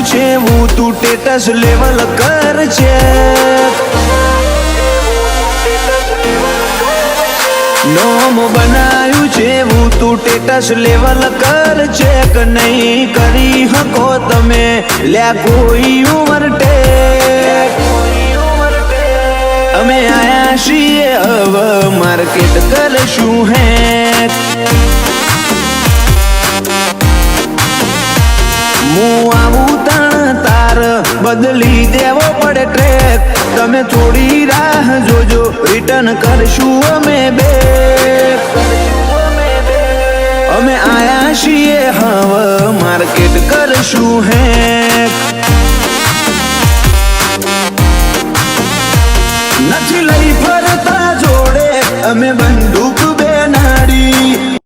છે એવું તું સ્ટેટસ લેવલ કર છે નોમ બનાયું છે એવું તું સ્ટેટસ લેવલ કર છે કે નહીં કરી હકો તમે લ્યા કોઈ ઓવરટેક અમે આયા છીએ હવે માર્કેટ કરશું હેક હું આવું તાણ તાર બદલી દેવો પડે ટ્રેક તમે થોડી રાહ જોજો રિટર્ન કરશું અમે બે અમે આયા છીએ હવે માર્કેટ કરશું હેક નથી લઈ ફરતા જોડે અમે બંધ